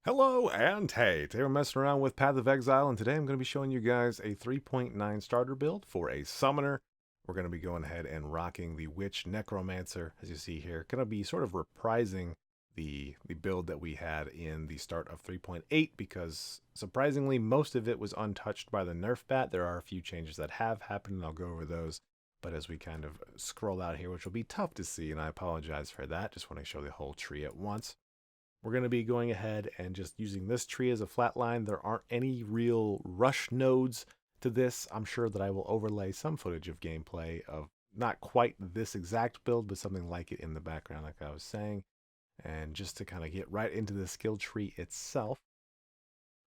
Hello and hey, today we're messing around with Path of Exile, and today I'm going to be showing you guys a 3.9 starter build for a summoner. We're going to be going ahead and rocking the Witch Necromancer, as you see here. Going to be sort of reprising the build that we had in the start of 3.8 because surprisingly most of it was untouched by the nerf bat. There are a few changes that have happened and I'll go over those. But as we kind of scroll out here, which will be tough to see, and I apologize for that, just want to show the whole tree at once. We're going to be going ahead and just using this tree as a flat line. There aren't any real rush nodes to this. I'm sure that I will overlay some footage of gameplay of not quite this exact build, but something like it in the background, like I was saying. And just to kind of get right into the skill tree itself,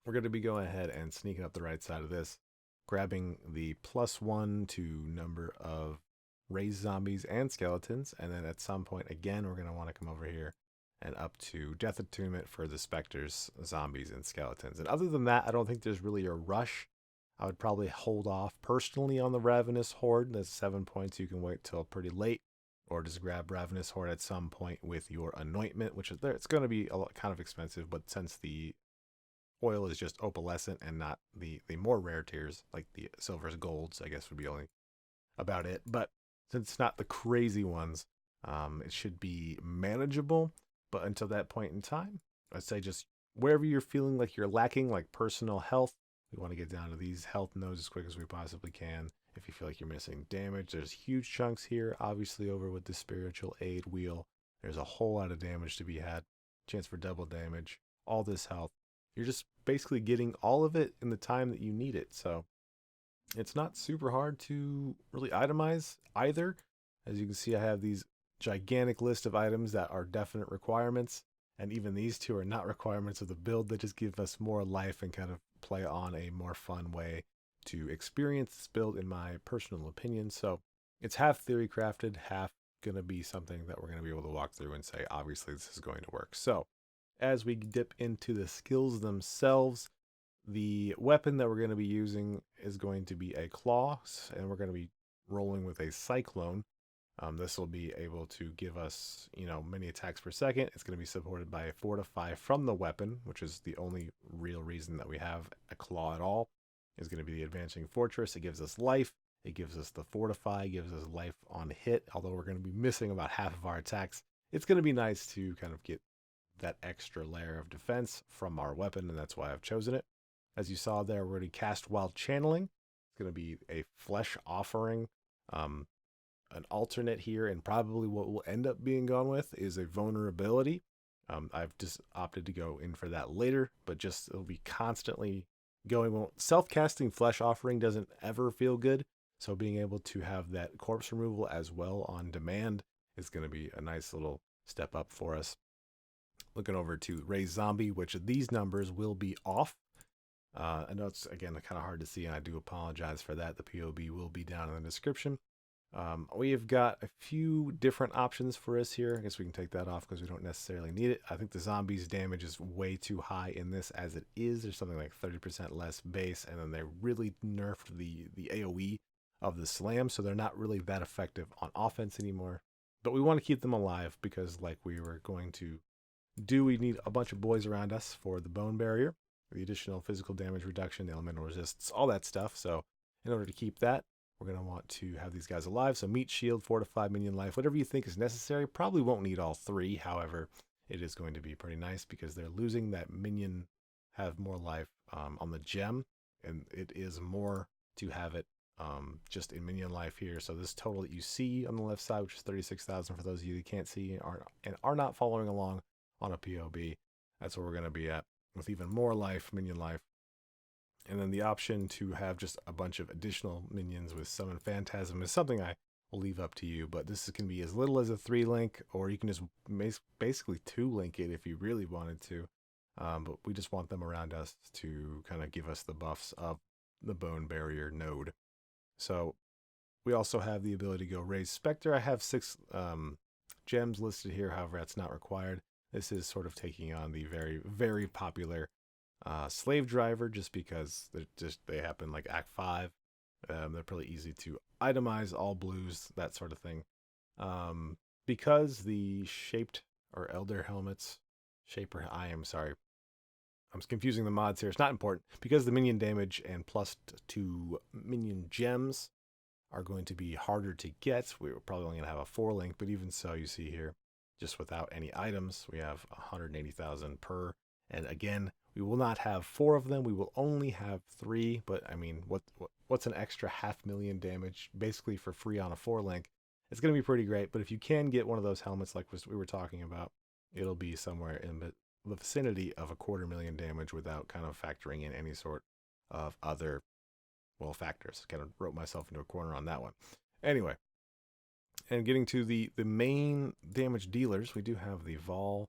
we're going to be going ahead and sneaking up the right side of this, grabbing the +1 to number of raised zombies and skeletons. And then at some point, again, we're going to want to come over here and up to Death Attunement for the Spectres, Zombies, and Skeletons. And other than that, I don't think there's really a rush. I would probably hold off personally on the Ravenous Horde. That's 7 points. You can wait till pretty late, or just grab Ravenous Horde at some point with your Anointment, which is there. It's going to be a lot, kind of expensive, but since the oil is just opalescent and not the more rare tiers, like the silvers, golds, I guess would be only about it. But since it's not the crazy ones, it should be manageable. But until that point in time, I'd say just wherever you're feeling like you're lacking, like personal health, we want to get down to these health nodes as quick as we possibly can. If you feel like you're missing damage, there's huge chunks here. Obviously, over with the spiritual aid wheel, there's a whole lot of damage to be had. Chance for double damage, all this health. You're just basically getting all of it in the time that you need it. So it's not super hard to really itemize either. As you can see, I have these gigantic list of items that are definite requirements, and even these two are not requirements of the build. That just give us more life and kind of play on a more fun way to experience this build, in my personal opinion. So it's half theory crafted, half going to be something that we're going to be able to walk through and say, obviously, this is going to work. So as we dip into the skills themselves, the weapon that we're going to be using is going to be a claw, and we're going to be rolling with a cyclone. This will be able to give us, many attacks per second. It's going to be supported by a fortify from the weapon, which is the only real reason that we have a claw at all. Is going to be the advancing fortress. It gives us life. It gives us the fortify. Gives us life on hit. Although we're going to be missing about half of our attacks, it's going to be nice to kind of get that extra layer of defense from our weapon, and that's why I've chosen it. As you saw there, we're already cast while channeling. It's going to be a flesh offering. An alternate here, and probably what we'll end up being gone with, is a vulnerability. I've just opted to go in for that later, but just it'll be constantly going. Well, self-casting flesh offering doesn't ever feel good, so being able to have that corpse removal as well on demand is going to be a nice little step up for us. Looking over to raise zombie, which these numbers will be off. I know it's, again, kind of hard to see, and I do apologize for that. The POB will be down in the description. We have got a few different options for us here. I guess we can take that off because we don't necessarily need it. I think the zombies damage is way too high in this as it is. There's something like 30% less base, and then they really nerfed the AoE of the slam, so they're not really that effective on offense anymore. But we want to keep them alive because, like we were going to do, we need a bunch of boys around us for the bone barrier, the additional physical damage reduction, the elemental resistance, all that stuff. So in order to keep that, we're going to want to have these guys alive. So meat, shield, fortify, minion life, whatever you think is necessary. Probably won't need all three. However, it is going to be pretty nice because they're losing that minion have more life on the gem. And it is more to have it just in minion life here. So this total that you see on the left side, which is 36,000 for those of you that can't see and are not following along on a POB, that's where we're going to be at with even more life, minion life. And then the option to have just a bunch of additional minions with Summon Phantasm is something I will leave up to you. But this can be as little as a 3-link, or you can just basically 2-link it if you really wanted to. But we just want them around us to kind of give us the buffs of the Bone Barrier node. So we also have the ability to go raise Spectre. I have 6 gems listed here, however, that's not required. This is sort of taking on the very, very popular slave driver, just because they happen like Act 5. They're pretty easy to itemize, all blues, that sort of thing. Because the shaped or elder helmets, shaper, I am sorry, I'm confusing the mods here. It's not important because the minion damage and +2 minion gems are going to be harder to get. We're probably only going to have a 4 link, but even so, you see here, just without any items, we have 180,000 per. And again, we will not have 4 of them. We will only have 3. But I mean, what's an extra 500,000 damage basically for free on a 4 link? It's going to be pretty great. But if you can get one of those helmets like we were talking about, it'll be somewhere in the vicinity of 250,000 damage without kind of factoring in any sort of other, well, factors. Kind of wrote myself into a corner on that one. Anyway, and getting to the main damage dealers, we do have the Vol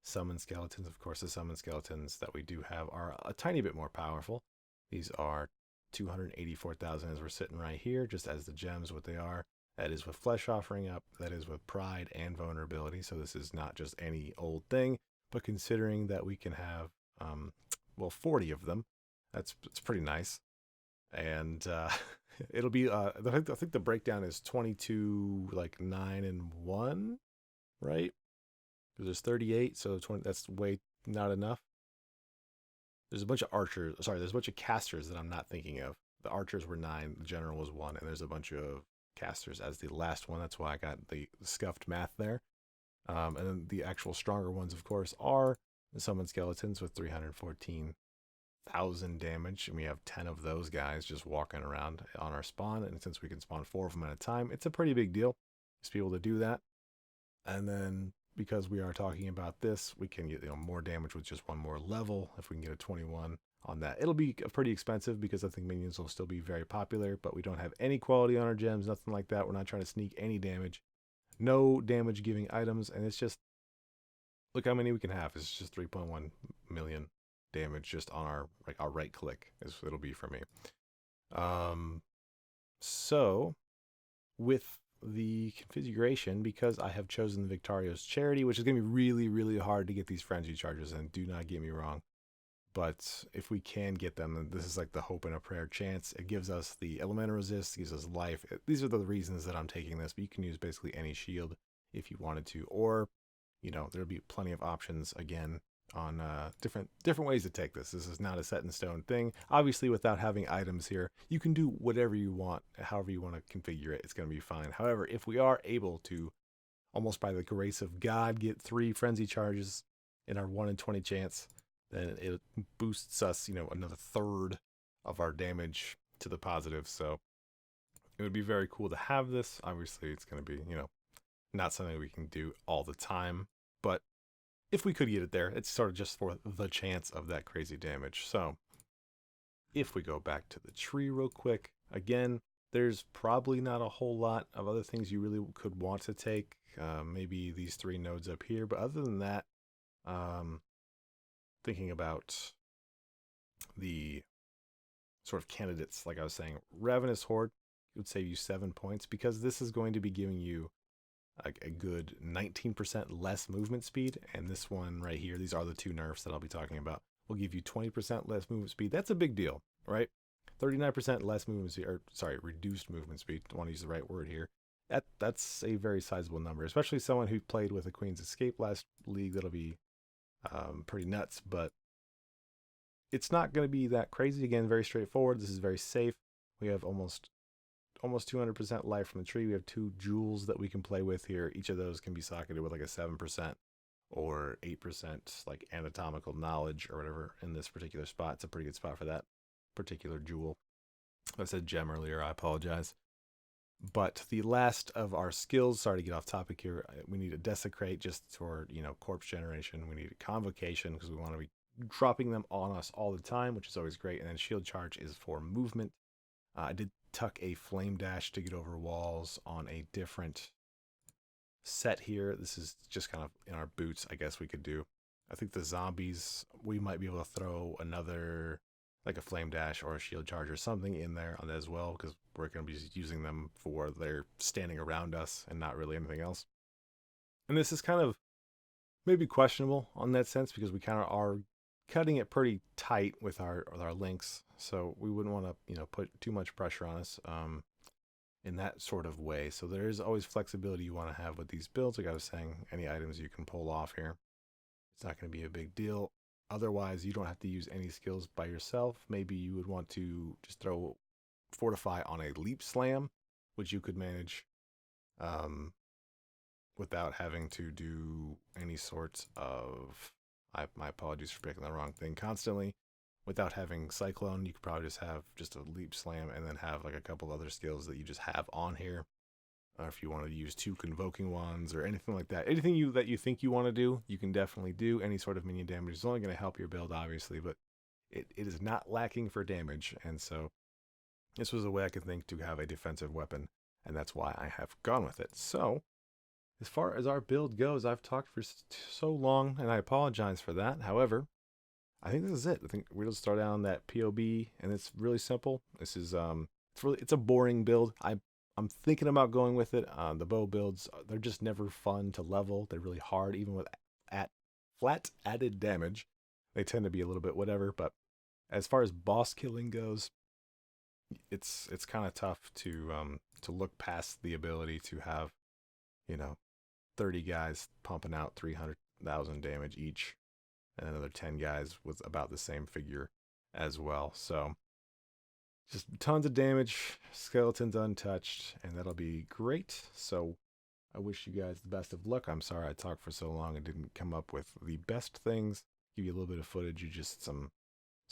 summon skeletons. Of course, the summon skeletons that we do have are a tiny bit more powerful. These are 284,000 as we're sitting right here, just as the gems, what they are. That is with Flesh Offering up, that is with Pride and Vulnerability. So this is not just any old thing, but considering that we can have, 40 of them, it's pretty nice. And it'll be, I think the breakdown is 22, like 9 and 1, right? Because there's 38, so 20, that's way not enough. There's a bunch of archers, sorry, there's a bunch of casters that I'm not thinking of. The archers were 9, the general was 1, and there's a bunch of casters as the last one. That's why I got the scuffed math there. And then the actual stronger ones, of course, are the summon skeletons with 314,000 damage. And we have 10 of those guys just walking around on our spawn. And since we can spawn 4 of them at a time, it's a pretty big deal to be able to do that. And then because we are talking about this, we can get more damage with just one more level. If we can get a 21 on that, it'll be pretty expensive because I think minions will still be very popular, but we don't have any quality on our gems, nothing like that. We're not trying to sneak any damage, no damage giving items, and it's just, look how many we can have. It's just 3.1 million damage just on our right click is what it'll be for me. So with the configuration, because I have chosen the Victario's Charity, which is going to be really, really hard to get these frenzy charges, and do not get me wrong, but if we can get them, then this is like the hope and a prayer chance. It gives us the elemental resist, gives us life. These are the reasons that I'm taking this, but you can use basically any shield if you wanted to, or there'll be plenty of options again on different ways to take this. This is not a set in stone thing. Obviously, without having items here, you can do whatever you want, however you want to configure it. It's going to be fine. However, if we are able to, almost by the grace of God, get 3 frenzy charges in our 1 in 20 chance, then it boosts us, another third of our damage to the positive. So it would be very cool to have this. Obviously, it's going to be, not something we can do all the time, but if we could get it there, it's sort of just for the chance of that crazy damage. So if we go back to the tree real quick, again, there's probably not a whole lot of other things you really could want to take. Maybe these 3 nodes up here, but other than that, thinking about the sort of candidates, like I was saying, Ravenous Horde would save you 7 points because this is going to be giving you a good 19% less movement speed. And this one right here, these are the 2 nerfs that I'll be talking about, will give you 20% less movement speed. That's a big deal, right? 39% less movement speed, or sorry, reduced movement speed. I want to use the right word here. That's a very sizable number, especially someone who played with a Queen's Escape last league. That'll be pretty nuts, but it's not going to be that crazy. Again, very straightforward. This is very safe. We have almost 200% life from the tree. We have 2 jewels that we can play with here. Each of those can be socketed with like a 7% or 8% like anatomical knowledge or whatever in this particular spot. It's a pretty good spot for that particular jewel. I said gem earlier, I apologize. But the last of our skills, sorry to get off topic here, we need a Desecrate just for, corpse generation. We need a Convocation because we want to be dropping them on us all the time, which is always great. And then Shield Charge is for movement. I did tuck a Flame Dash to get over walls on a different set here. This is just kind of in our boots, I guess we could do. I think the zombies, we might be able to throw another, like a Flame Dash or a Shield Charge or something in there on that as well, because we're going to be using them for their standing around us and not really anything else. And this is kind of maybe questionable on that sense because we kind of are cutting it pretty tight with our links, so we wouldn't want to put too much pressure on us in that sort of way. So there is always flexibility you want to have with these builds. Like I was saying, any items you can pull off here, it's not going to be a big deal. Otherwise, you don't have to use any skills by yourself. Maybe you would want to just throw Fortify on a Leap Slam, which you could manage without having to do any sorts of... my apologies for picking the wrong thing constantly. Without having Cyclone, you could probably just have just a Leap Slam and then have like a couple other skills that you just have on here. If you want to use 2 Convoking Wands or anything like that. Anything that you think you want to do, you can definitely do. Any sort of minion damage is only going to help your build, obviously, but it is not lacking for damage. And so this was a way I could think to have a defensive weapon, and that's why I have gone with it. So as far as our build goes, I've talked for so long, and I apologize for that. However, I think this is it. I think we'll start down that POB, and it's really simple. This is it's a boring build. I'm thinking about going with it. The bow builds, they're just never fun to level. They're really hard, even with flat added damage. They tend to be a little bit whatever. But as far as boss killing goes, it's kind of tough to look past the ability to have, 30 guys pumping out 300,000 damage each, and another 10 guys with about the same figure as well. So just tons of damage, skeletons untouched, and that'll be great. So I wish you guys the best of luck. I'm sorry I talked for so long and didn't come up with the best things. Give you a little bit of footage, just some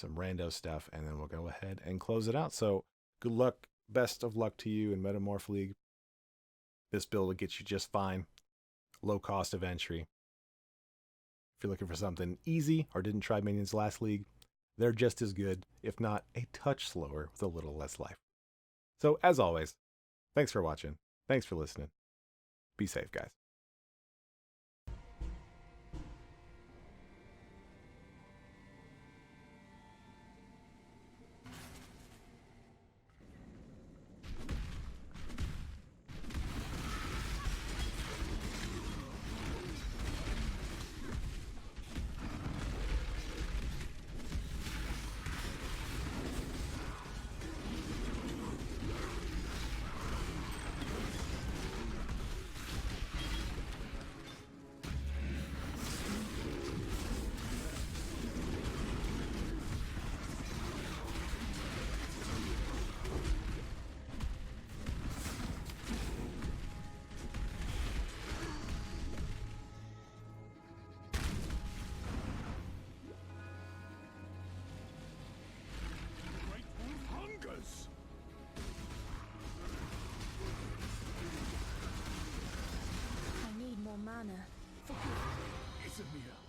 rando stuff, and then we'll go ahead and close it out. So good luck, best of luck to you in Metamorph League. This build will get you just fine. Low cost of entry. If you're looking for something easy or didn't try minions last league, they're just as good, if not a touch slower with a little less life. So as always, thanks for watching. Thanks for listening. Be safe, guys. Mana. Isamir.